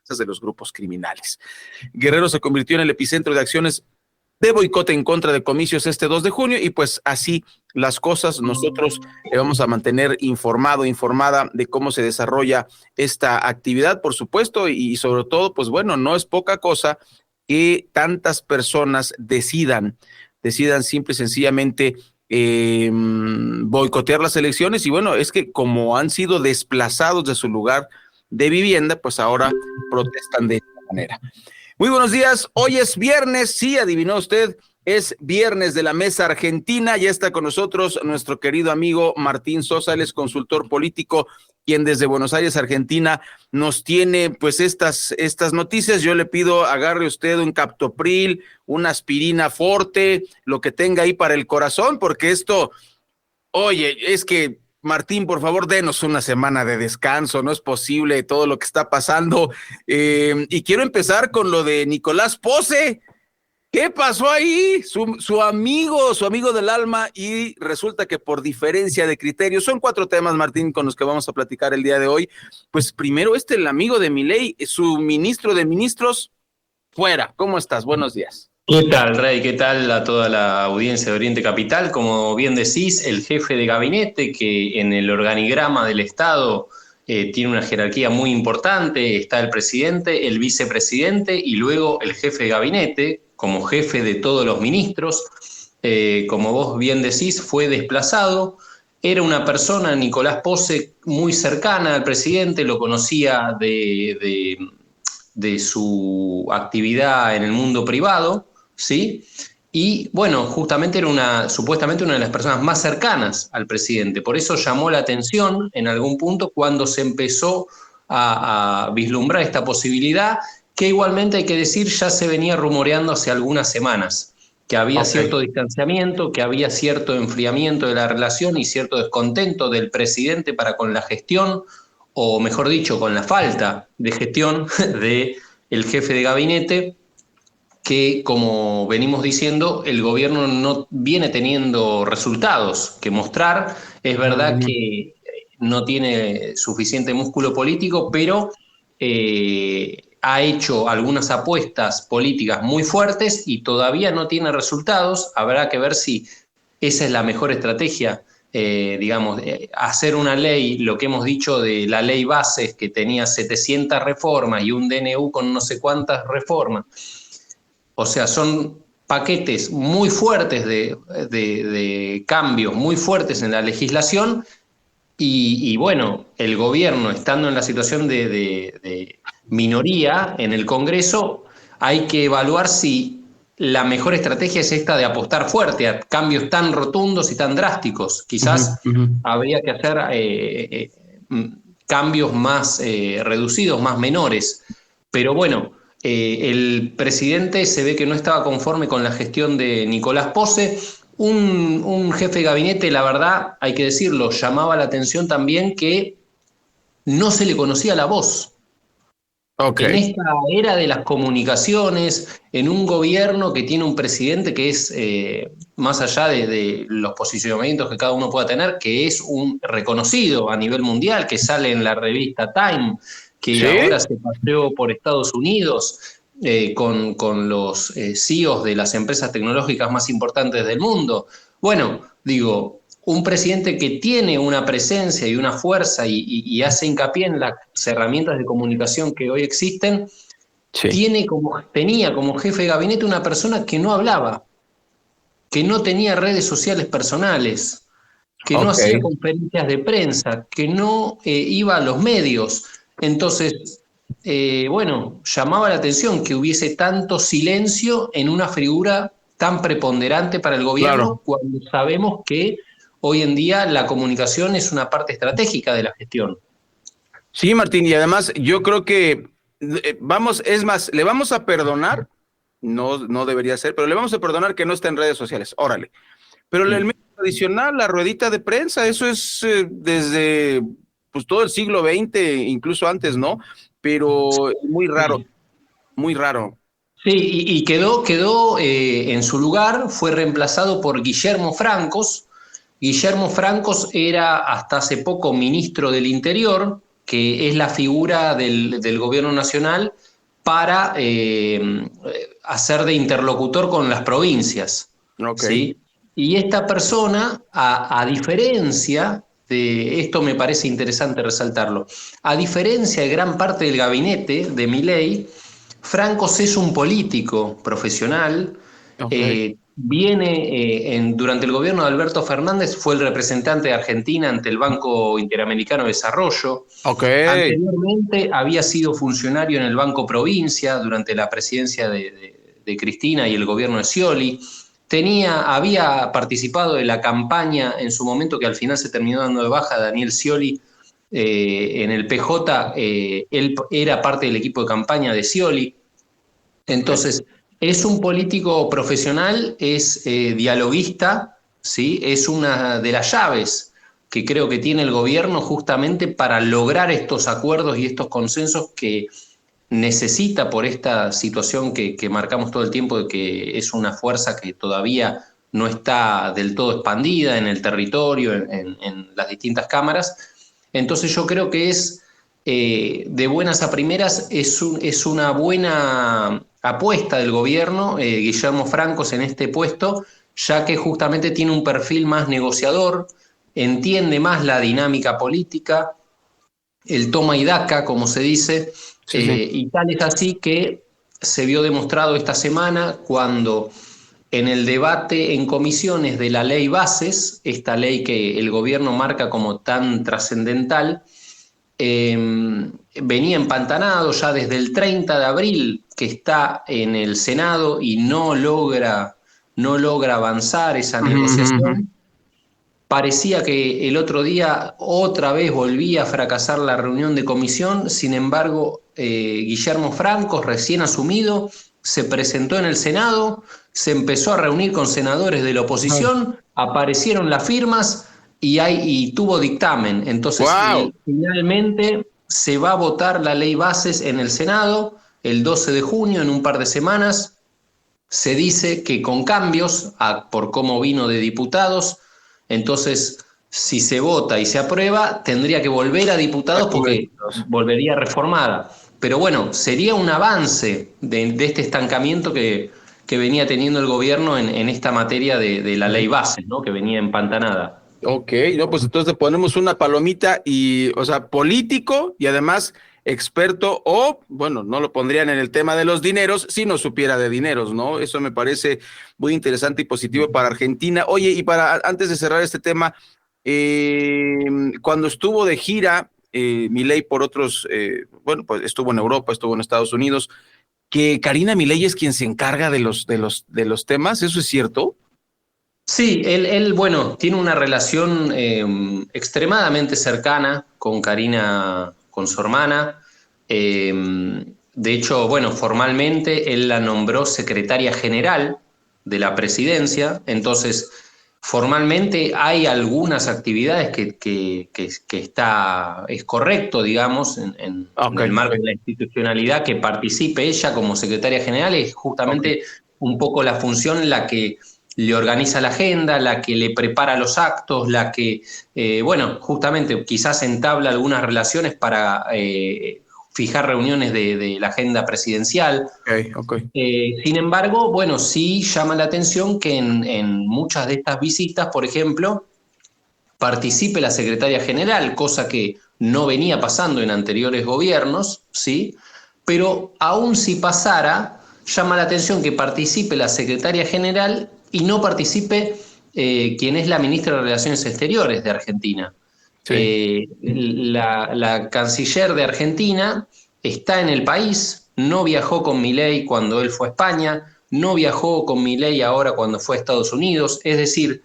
de los grupos criminales. Guerrero se convirtió en el epicentro de acciones de boicot en contra de comicios este 2 de junio y pues así las cosas. Nosotros le vamos a mantener informada de cómo se desarrolla esta actividad, por supuesto, y sobre todo, pues bueno, no es poca cosa que tantas personas decidan simple y sencillamente boicotear las elecciones. Y bueno, es que como han sido desplazados de su lugar de vivienda, pues ahora protestan de esta manera. Muy buenos días, hoy es viernes, sí, adivinó usted, es viernes de la Mesa Argentina. Ya está con nosotros nuestro querido amigo Martín Sosa, él es consultor político, quien desde Buenos Aires, Argentina, nos tiene pues estas noticias. Yo le pido, agarre usted un Captopril, una aspirina Forte, lo que tenga ahí para el corazón, porque esto, oye, es que Martín, por favor, denos una semana de descanso, no es posible todo lo que está pasando. Y quiero empezar con lo de Nicolás Posse. ¿Qué pasó ahí? Su amigo del alma, y resulta que por diferencia de criterios, son 4 temas, Martín, con los que vamos a platicar el día de hoy. Pues primero el amigo de Milei, su ministro de ministros, fuera. ¿Cómo estás? Buenos días. ¿Qué tal, Rey? ¿Qué tal a toda la audiencia de Oriente Capital? Como bien decís, el jefe de gabinete, que en el organigrama del Estado tiene una jerarquía muy importante, está el presidente, el vicepresidente y luego el jefe de gabinete, como jefe de todos los ministros, como vos bien decís, fue desplazado. Era una persona, Nicolás Posse, muy cercana al presidente, lo conocía de su actividad en el mundo privado, ¿sí? y bueno, justamente era supuestamente una de las personas más cercanas al presidente. Por eso llamó la atención en algún punto cuando se empezó a vislumbrar esta posibilidad, que igualmente hay que decir ya se venía rumoreando hace algunas semanas, que había cierto distanciamiento, que había cierto enfriamiento de la relación y cierto descontento del presidente para con la gestión, o mejor dicho, con la falta de gestión del jefe de gabinete, que, como venimos diciendo, el gobierno no viene teniendo resultados que mostrar. Es verdad que no tiene suficiente músculo político, pero ha hecho algunas apuestas políticas muy fuertes y todavía no tiene resultados. Habrá que ver si esa es la mejor estrategia, hacer una ley, lo que hemos dicho de la ley bases, que tenía 700 reformas y un DNU con no sé cuántas reformas. O sea, son paquetes muy fuertes de cambios, muy fuertes en la legislación, y bueno, el gobierno, estando en la situación de minoría en el Congreso, hay que evaluar si la mejor estrategia es esta de apostar fuerte a cambios tan rotundos y tan drásticos. Quizás habría que hacer cambios más reducidos, más menores. Pero bueno, el presidente se ve que no estaba conforme con la gestión de Nicolás Pose. Un jefe de gabinete, la verdad, hay que decirlo, llamaba la atención también que no se le conocía la voz. En esta era de las comunicaciones, en un gobierno que tiene un presidente que es, más allá de los posicionamientos que cada uno pueda tener, que es un reconocido a nivel mundial, que sale en la revista Time, que ahora se paseó por Estados Unidos con los CEOs de las empresas tecnológicas más importantes del mundo. Bueno, digo, un presidente que tiene una presencia y una fuerza y hace hincapié en las herramientas de comunicación que hoy existen, tenía como jefe de gabinete una persona que no hablaba, que no tenía redes sociales personales, que no hacía conferencias de prensa, que no iba a los medios. Entonces, llamaba la atención que hubiese tanto silencio en una figura tan preponderante para el gobierno, cuando sabemos que hoy en día la comunicación es una parte estratégica de la gestión. Sí, Martín, y además yo creo que le vamos a perdonar, no debería ser, pero le vamos a perdonar que no esté en redes sociales, órale. Pero el medio tradicional, la ruedita de prensa, eso es desde todo el siglo XX, incluso antes, ¿no? Pero muy raro, muy raro. Sí, y quedó en su lugar, fue reemplazado por Guillermo Francos. Guillermo Francos era hasta hace poco ministro del Interior, que es la figura del gobierno nacional para hacer de interlocutor con las provincias. ¿Sí? Y esta persona, a diferencia de esto, me parece interesante resaltarlo, a diferencia de gran parte del gabinete de Milei, Francos es un político profesional. Durante el gobierno de Alberto Fernández fue el representante de Argentina ante el Banco Interamericano de Desarrollo. Anteriormente había sido funcionario en el Banco Provincia durante la presidencia de Cristina y el gobierno de Scioli. Había participado de la campaña en su momento, que al final se terminó dando de baja, Daniel Scioli, en el PJ. Él era parte del equipo de campaña de Scioli. Entonces, es un político profesional, es dialoguista, ¿sí? Es una de las llaves que creo que tiene el gobierno justamente para lograr estos acuerdos y estos consensos que necesita por esta situación que marcamos todo el tiempo, de que es una fuerza que todavía no está del todo expandida en el territorio, en las distintas cámaras. Entonces yo creo que es, de buenas a primeras, es una buena apuesta del gobierno, Guillermo Francos, en este puesto, ya que justamente tiene un perfil más negociador, entiende más la dinámica política, el toma y daca, como se dice, y tal es así que se vio demostrado esta semana cuando en el debate en comisiones de la ley bases, esta ley que el gobierno marca como tan trascendental, venía empantanado ya desde el 30 de abril, que está en el Senado y no logra no logra avanzar esa negociación. Parecía que el otro día otra vez volvía a fracasar la reunión de comisión, sin embargo, Guillermo Franco, recién asumido, se presentó en el Senado, se empezó a reunir con senadores de la oposición, aparecieron las firmas y tuvo dictamen. Entonces, finalmente se va a votar la ley bases en el Senado el 12 de junio, en un par de semanas. Se dice que con cambios por cómo vino de diputados. Entonces, si se vota y se aprueba, tendría que volver a diputados porque volvería reformada. Pero bueno, sería un avance de este estancamiento que venía teniendo el gobierno en esta materia de la ley base, ¿no? Que venía empantanada. Ok, no, pues entonces le ponemos una palomita político y además experto, o bueno, no lo pondrían en el tema de los dineros si no supiera de dineros, ¿no? Eso me parece muy interesante y positivo para Argentina. Oye, y antes de cerrar este tema, cuando estuvo de gira Milei por otros, pues estuvo en Europa, estuvo en Estados Unidos, que Karina Milei es quien se encarga de los temas, ¿eso es cierto? Sí, él bueno, tiene una relación extremadamente cercana con Karina, con su hermana. De hecho, bueno, formalmente él la nombró secretaria general de la presidencia, entonces formalmente hay algunas actividades que es correcto, digamos, en el marco de la institucionalidad, que participe ella como secretaria general. Es justamente un poco la función en la que le organiza la agenda, la que le prepara los actos, la que, justamente quizás entabla algunas relaciones para fijar reuniones de la agenda presidencial. Sin embargo, bueno, sí llama la atención que en muchas de estas visitas, por ejemplo, participe la secretaria general, cosa que no venía pasando en anteriores gobiernos, ¿sí? Pero aún si pasara, llama la atención que participe la secretaria general y no participe quien es la ministra de Relaciones Exteriores de Argentina. Sí. La canciller de Argentina está en el país, no viajó con Milei cuando él fue a España, no viajó con Milei ahora cuando fue a Estados Unidos. Es decir,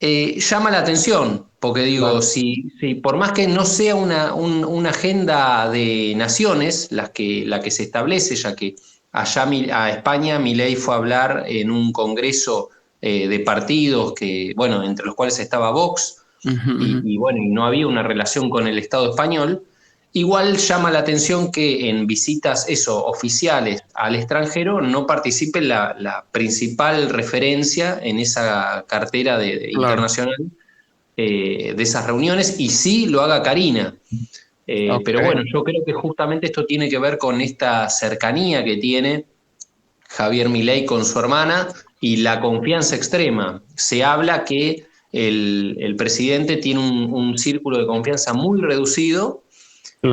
llama la atención, porque digo, si por más que no sea una agenda de naciones la que se establece, ya que allá a España Milei fue a hablar en un congreso de partidos entre los cuales estaba Vox, y no había una relación con el Estado español. Igual llama la atención que en visitas oficiales al extranjero no participe la principal referencia en esa cartera internacional de esas reuniones, y sí lo haga Karina. Pero bueno, yo creo que justamente esto tiene que ver con esta cercanía que tiene Javier Milei con su hermana y la confianza extrema. Se habla que el presidente tiene un círculo de confianza muy reducido,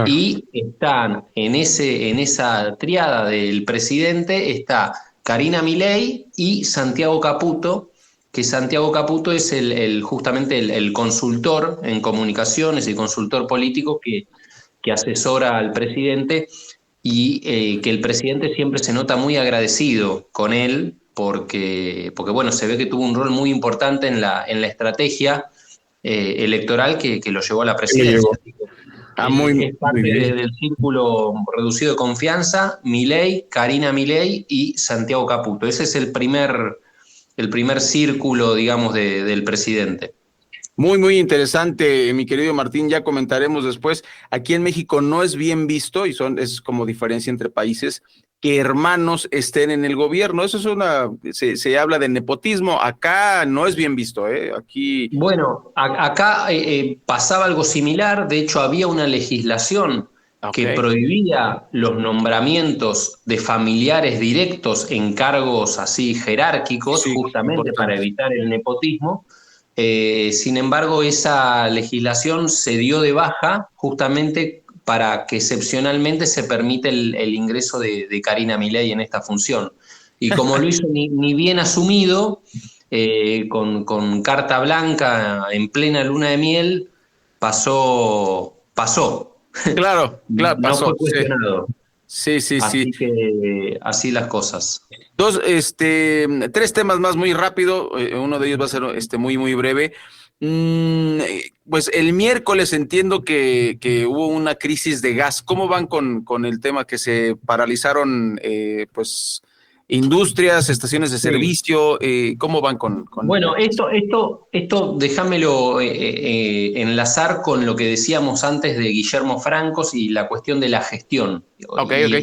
y están en esa triada del presidente está Karina Milei y Santiago Caputo, que Santiago Caputo es justamente el consultor en comunicaciones y consultor político que asesora al presidente, y que el presidente siempre se nota muy agradecido con él porque se ve que tuvo un rol muy importante en la estrategia electoral que lo llevó a la presidencia. Es parte del círculo reducido de confianza: Milei, Karina Milei y Santiago Caputo. Ese es el primer círculo, digamos, del presidente. Muy, muy interesante, mi querido Martín, ya comentaremos después. Aquí en México no es bien visto, y es como diferencia entre países, que hermanos estén en el gobierno. Eso es se habla de nepotismo. Acá no es bien visto, ¿eh? Aquí... Bueno, acá pasaba algo similar. De hecho, había una legislación que prohibía los nombramientos de familiares directos en cargos así jerárquicos, justamente para evitar el nepotismo. Sin embargo, esa legislación se dio de baja justamente para que excepcionalmente se permite el ingreso de Karina Milei en esta función. Y como lo hizo ni bien asumido, con carta blanca en plena luna de miel, pasó. Claro, no pasó. Fue cuestionado. Sí. Así que así las cosas. Tres temas más muy rápido. Uno de ellos va a ser muy, muy breve. Pues el miércoles entiendo que hubo una crisis de gas. ¿Cómo van con el tema que se paralizaron pues industrias, estaciones de servicio? ¿Cómo van con Bueno, esto déjamelo enlazar con lo que decíamos antes de Guillermo Francos y la cuestión de la gestión. Y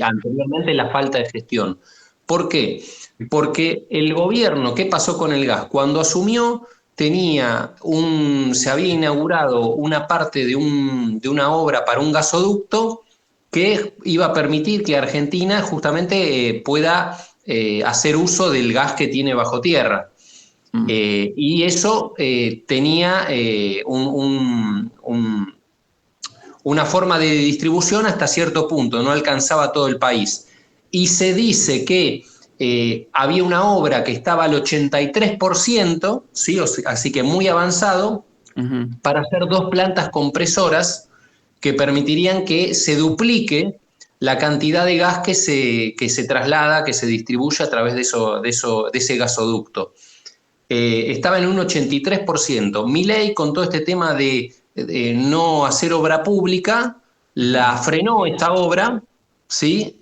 anteriormente la falta de gestión. ¿Por qué? Porque el gobierno, ¿qué pasó con el gas? Cuando asumió, se había inaugurado una parte de una obra para un gasoducto que iba a permitir que Argentina justamente pueda hacer uso del gas que tiene bajo tierra. Y eso tenía una forma de distribución hasta cierto punto, no alcanzaba todo el país. Y se dice que había una obra que estaba al 83%, ¿sí? Así que muy avanzado, para hacer 2 plantas compresoras que permitirían que se duplique la cantidad de gas que se traslada, que se distribuye a través de ese gasoducto. Estaba en un 83%. Milei, con todo este tema de no hacer obra pública, la frenó esta obra, ¿sí?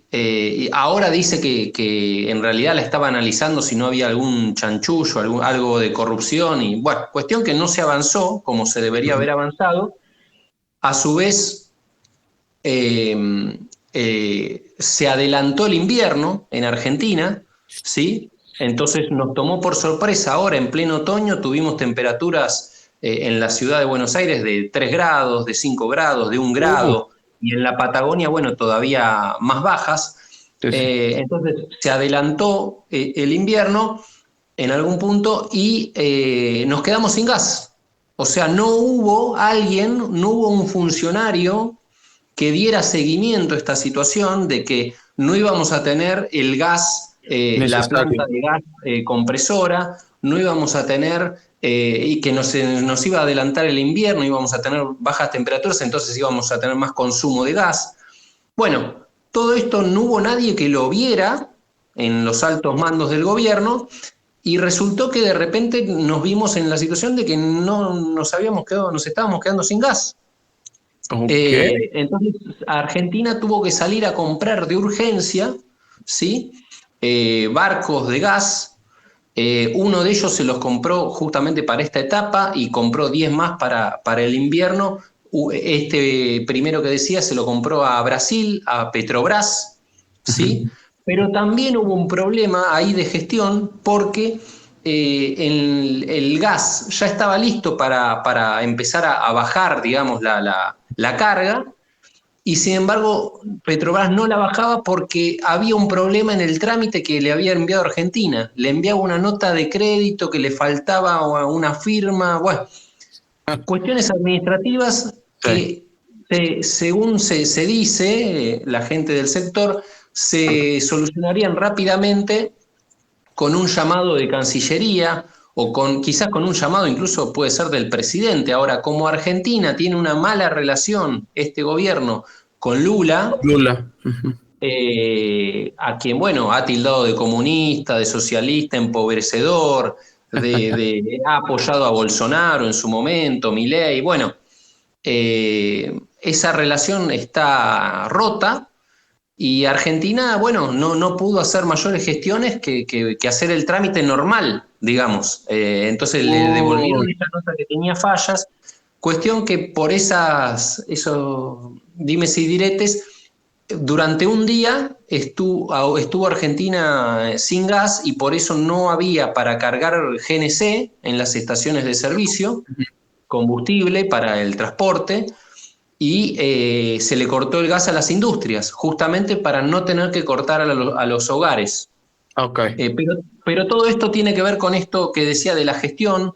Ahora dice que en realidad la estaba analizando si no había algún chanchullo, algo de corrupción, y bueno, cuestión que no se avanzó como se debería haber avanzado. A su vez, se adelantó el invierno en Argentina, ¿sí? Entonces nos tomó por sorpresa. Ahora, en pleno otoño, tuvimos temperaturas en la ciudad de Buenos Aires de 3 grados, de 5 grados, de 1 grado, y en la Patagonia, bueno, todavía más bajas. Entonces se adelantó el invierno en algún punto y nos quedamos sin gas. O sea, no hubo un funcionario que diera seguimiento a esta situación de que no íbamos a tener el gas, la planta de gas compresora, no íbamos a tener, y que nos iba a adelantar el invierno, íbamos a tener bajas temperaturas, entonces íbamos a tener más consumo de gas. Bueno, todo esto no hubo nadie que lo viera en los altos mandos del gobierno, y resultó que de repente nos vimos en la situación de que nos estábamos quedando sin gas. Entonces Argentina tuvo que salir a comprar de urgencia, ¿sí? Barcos de gas. Uno de ellos se los compró justamente para esta etapa y compró 10 más para el invierno. Este primero que decía se lo compró a Brasil, a Petrobras, ¿sí? Pero también hubo un problema ahí de gestión porque el gas ya estaba listo para empezar a bajar, digamos, la carga, y sin embargo Petrobras no la bajaba porque había un problema en el trámite que le había enviado a Argentina. Le enviaba una nota de crédito que le faltaba una firma, bueno, cuestiones administrativas que según se dice, la gente del sector, se solucionarían rápidamente con un llamado de Cancillería o quizás con un llamado incluso puede ser del presidente. Ahora, como Argentina tiene una mala relación, este gobierno, con Lula, a quien, bueno, ha tildado de comunista, de socialista, empobrecedor, ha apoyado a Bolsonaro en su momento, Milei, bueno, esa relación está rota. Y Argentina, bueno, no pudo hacer mayores gestiones que hacer el trámite normal, digamos. Entonces le devolvieron esa nota que tenía fallas. Cuestión que por esos dimes y diretes, durante un día estuvo Argentina sin gas y por eso no había para cargar GNC en las estaciones de servicio, combustible para el transporte. Y se le cortó el gas a las industrias, justamente para no tener que cortar a los hogares. Pero todo esto tiene que ver con esto que decía de la gestión,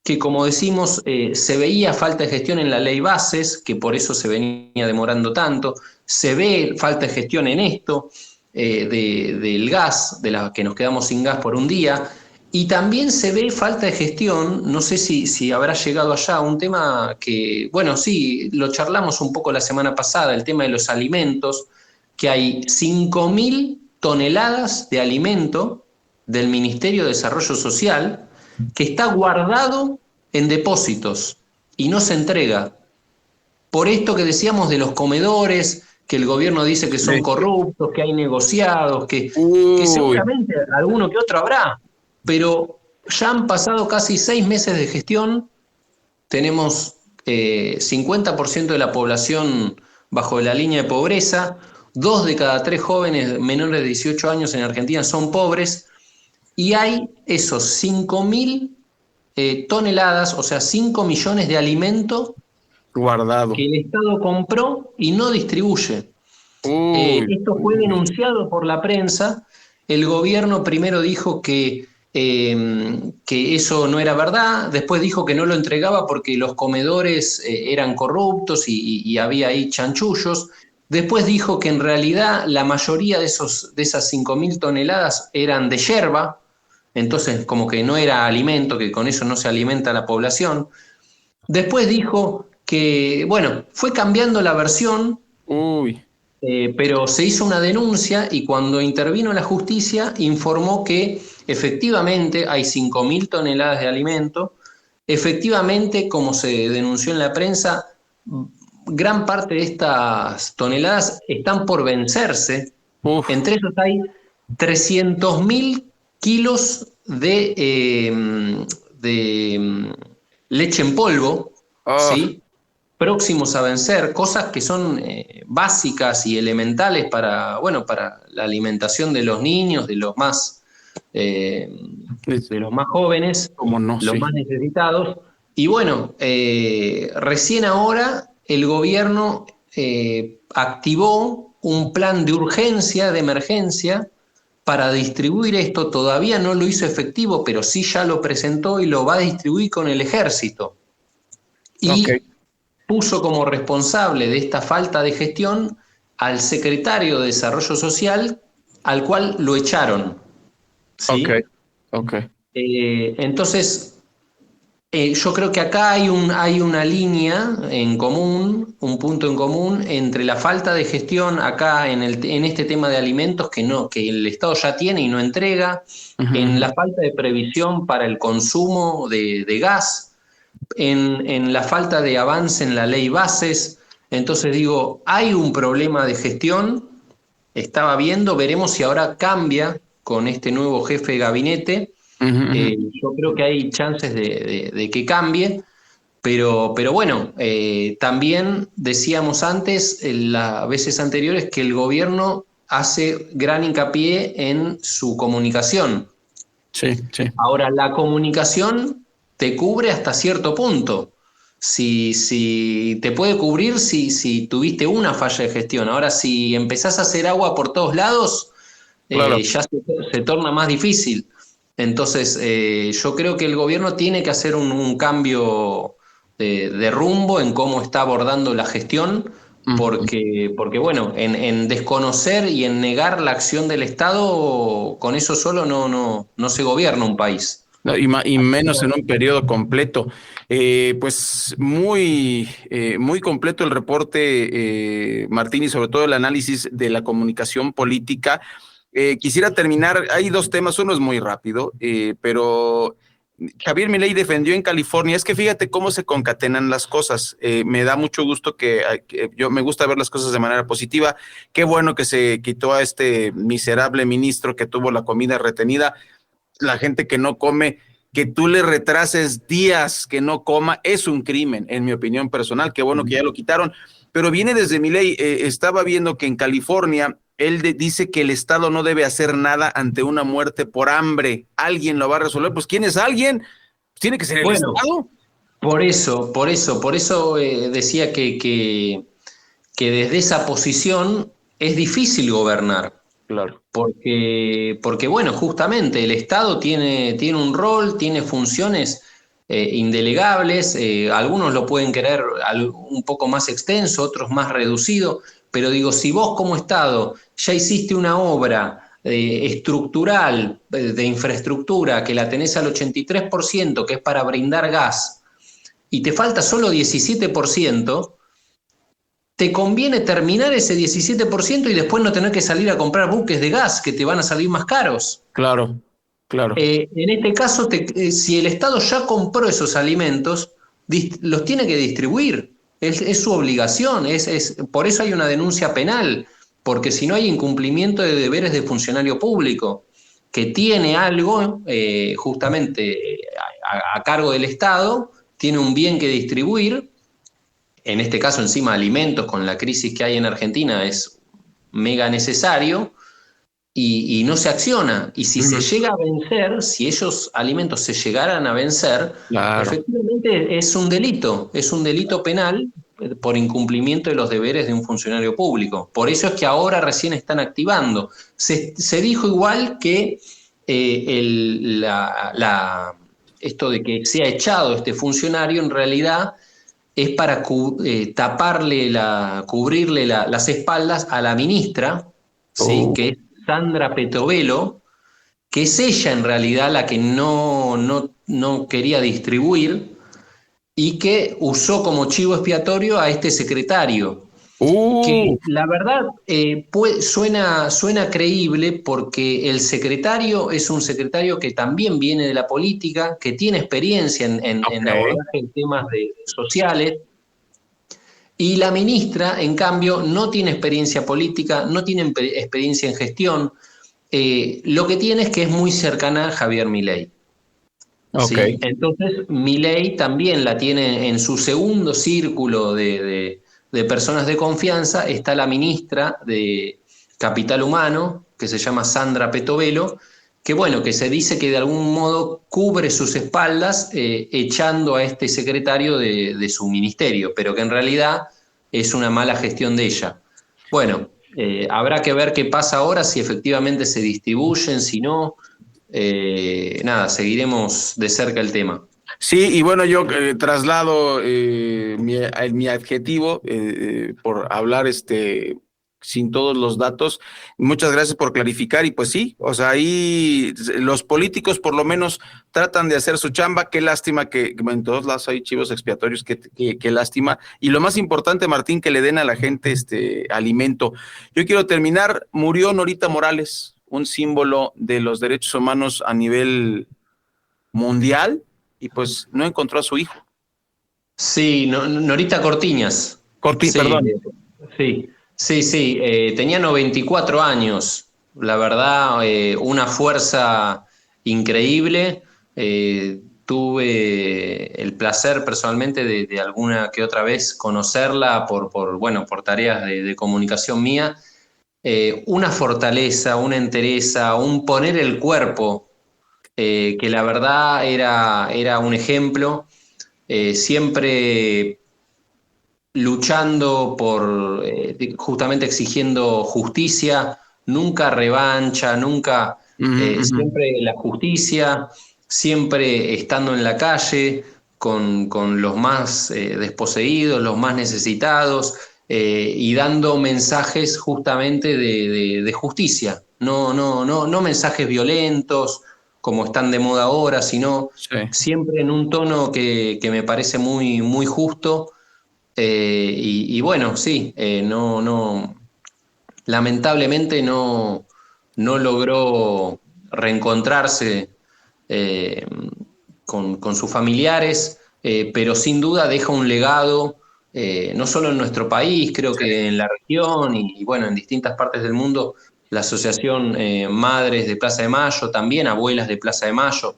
que como decimos, se veía falta de gestión en la ley bases, que por eso se venía demorando tanto, se ve falta de gestión en esto, del gas, de la que nos quedamos sin gas por un día. Y también se ve falta de gestión, no sé si habrá llegado allá, un tema que, bueno, sí, lo charlamos un poco la semana pasada, el tema de los alimentos, que hay 5.000 toneladas de alimento del Ministerio de Desarrollo Social que está guardado en depósitos y no se entrega. Por esto que decíamos de los comedores, que el gobierno dice que son corruptos, que hay negociados, que seguramente alguno que otro habrá, pero ya han pasado casi 6 meses de gestión, tenemos 50% de la población bajo la línea de pobreza, 2 de cada 3 jóvenes menores de 18 años en Argentina son pobres, y hay esos 5.000 toneladas, o sea, 5 millones de alimento guardado que el Estado compró y no distribuye. Esto fue denunciado por la prensa. El gobierno primero dijo que eso no era verdad, después dijo que no lo entregaba porque los comedores eran corruptos y había ahí chanchullos. Después dijo que en realidad la mayoría de esas 5.000 toneladas eran de yerba, entonces como que no era alimento, que con eso no se alimenta la población. Después dijo que, bueno, fue cambiando la versión, pero se hizo una denuncia y cuando intervino la justicia informó que efectivamente hay 5.000 toneladas de alimento, efectivamente, como se denunció en la prensa, gran parte de estas toneladas están por vencerse. Entre esos hay 300.000 kilos de leche en polvo, ¿sí? Próximos a vencer, cosas que son básicas y elementales para la alimentación de los niños, de los más jóvenes, los más necesitados. Y bueno, recién ahora el gobierno activó un plan de urgencia, de emergencia, para distribuir esto. Todavía no lo hizo efectivo, pero sí ya lo presentó y lo va a distribuir con el ejército. Y puso como responsable de esta falta de gestión al secretario de Desarrollo Social, al cual lo echaron. ¿Sí? Entonces, yo creo que acá hay una línea en común, un punto en común entre la falta de gestión acá en este tema de alimentos que el Estado ya tiene y no entrega, en la falta de previsión para el consumo de gas, en la falta de avance en la ley bases. Entonces digo, hay un problema de gestión, estaba viendo, veremos si ahora cambia con este nuevo jefe de gabinete. Yo creo que hay chances de que cambie, pero bueno, también decíamos antes, en las veces anteriores, que el gobierno hace gran hincapié en su comunicación. Ahora, la comunicación te cubre hasta cierto punto. Si te puede cubrir si tuviste una falla de gestión. Ahora, si empezás a hacer agua por todos lados, ya se torna más difícil. Entonces, yo creo que el gobierno tiene que hacer un cambio de rumbo en cómo está abordando la gestión, porque bueno, en desconocer y en negar la acción del Estado, con eso solo no se gobierna un país. No, y menos en un periodo completo. Pues muy completo el reporte, Martín, y sobre todo el análisis de la comunicación política. Quisiera terminar, hay 2 temas, uno es muy rápido, pero Javier Milei defendió en California, es que fíjate cómo se concatenan las cosas. Me da mucho gusto que yo me gusta ver las cosas de manera positiva. Qué bueno que se quitó a este miserable ministro que tuvo la comida retenida. La gente que no come, que tú le retrases días que no coma, es un crimen, en mi opinión personal. Qué bueno que ya lo quitaron, pero viene desde Milei. Estaba viendo que en California él dice que el Estado no debe hacer nada ante una muerte por hambre. ¿Alguien lo va a resolver? Pues ¿quién es alguien? Tiene que ser el Estado. Por eso decía que desde esa posición es difícil gobernar. Claro. Porque bueno, justamente el Estado tiene un rol, tiene funciones indelegables. Algunos lo pueden querer un poco más extenso, otros más reducido. Pero digo, si vos como Estado ya hiciste una obra estructural de infraestructura que la tenés al 83%, que es para brindar gas, y te falta solo 17%, te conviene terminar ese 17% y después no tener que salir a comprar buques de gas que te van a salir más caros. Claro. En este caso, si el Estado ya compró esos alimentos, los tiene que distribuir. Es su obligación. Por eso hay una denuncia penal, porque si no hay incumplimiento de deberes de funcionario público que tiene algo justamente a cargo del Estado, tiene un bien que distribuir. En este caso, encima alimentos, con la crisis que hay en Argentina, es mega necesario y no se acciona. Y si se llega a vencer, si esos alimentos se llegaran a vencer, efectivamente es un delito penal por incumplimiento de los deberes de un funcionario público. Por eso es que ahora recién están activando. Se dijo igual que esto de que sea echado este funcionario en realidad es para cubrirle las espaldas a la ministra, ¿sí? Que es Sandra Petovelo, que es ella en realidad la que no quería distribuir y que usó como chivo expiatorio a este secretario. Que la verdad suena creíble porque el secretario es un secretario que también viene de la política, que tiene experiencia en abordaje en temas sociales, y la ministra, en cambio, no tiene experiencia política, no tiene experiencia en gestión. Lo que tiene es que es muy cercana a Javier Milei. Okay. ¿Sí? Entonces, Milei también la tiene en su segundo círculo de personas de confianza. Está la ministra de Capital Humano, que se llama Sandra Petovelo, que se dice que de algún modo cubre sus espaldas echando a este secretario de su ministerio, pero que en realidad es una mala gestión de ella. Bueno, habrá que ver qué pasa ahora, si efectivamente se distribuyen, si no. Seguiremos de cerca el tema. Sí, y bueno, yo traslado mi adjetivo por hablar sin todos los datos. Muchas gracias por clarificar, y pues sí, o sea, ahí los políticos por lo menos tratan de hacer su chamba. Qué lástima que en todos lados hay chivos expiatorios, qué lástima. Y lo más importante, Martín, que le den a la gente alimento. Yo quiero terminar, murió Norita Morales, un símbolo de los derechos humanos a nivel mundial, y pues no encontró a su hijo. Sí, Norita Cortiñas. Perdón. Sí, tenía 94 años, la verdad, una fuerza increíble. Tuve el placer personalmente de alguna que otra vez conocerla por tareas de comunicación mía. Una fortaleza, una entereza, un poner el cuerpo, que la verdad era un ejemplo, siempre luchando por, justamente exigiendo justicia, nunca revancha, nunca, siempre la justicia, siempre estando en la calle con los más desposeídos, los más necesitados, y dando mensajes justamente de justicia, no mensajes violentos como están de moda ahora, sino siempre en un tono que me parece muy, muy justo. Y bueno, sí, lamentablemente no logró reencontrarse con sus familiares, pero sin duda deja un legado, no solo en nuestro país, creo que en la región y bueno, en distintas partes del mundo. La asociación Madres de Plaza de Mayo, también Abuelas de Plaza de Mayo,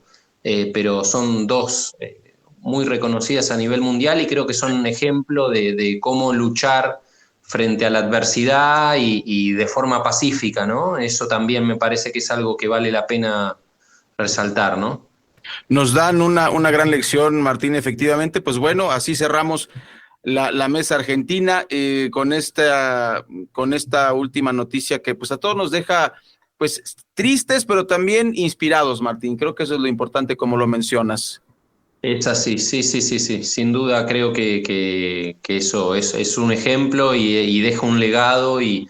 pero son dos muy reconocidas a nivel mundial, y creo que son un ejemplo de cómo luchar frente a la adversidad y de forma pacífica, ¿no? Eso también me parece que es algo que vale la pena resaltar, ¿no? Nos dan una gran lección, Martín, efectivamente. Pues bueno, así cerramos la mesa argentina con esta última noticia que pues a todos nos deja pues tristes, pero también inspirados, Martín. Creo que eso es lo importante, como lo mencionas. Es así, sí, sin duda creo que eso es un ejemplo y deja un legado, y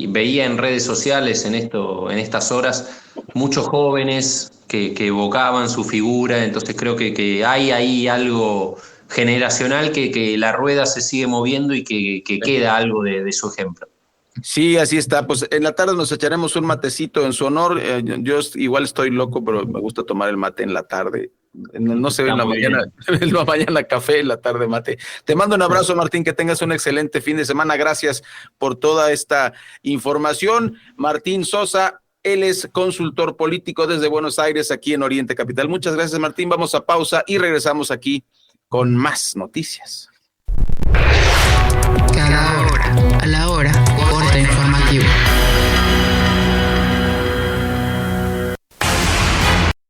veía en redes sociales en estas horas muchos jóvenes que evocaban su figura. Entonces creo que hay ahí algo generacional que la rueda se sigue moviendo y que queda algo de su ejemplo. Sí, así está. Pues en la tarde nos echaremos un matecito en su honor. Yo igual estoy loco, pero me gusta tomar el mate en la tarde. No se ve en la mañana, en la mañana café, en la tarde mate. Te mando un abrazo, Martín, que tengas un excelente fin de semana. Gracias por toda esta información. Martín Sosa, él es consultor político desde Buenos Aires, aquí en Oriente Capital. Muchas gracias, Martín. Vamos a pausa y regresamos aquí con más noticias. Cada hora, a la hora,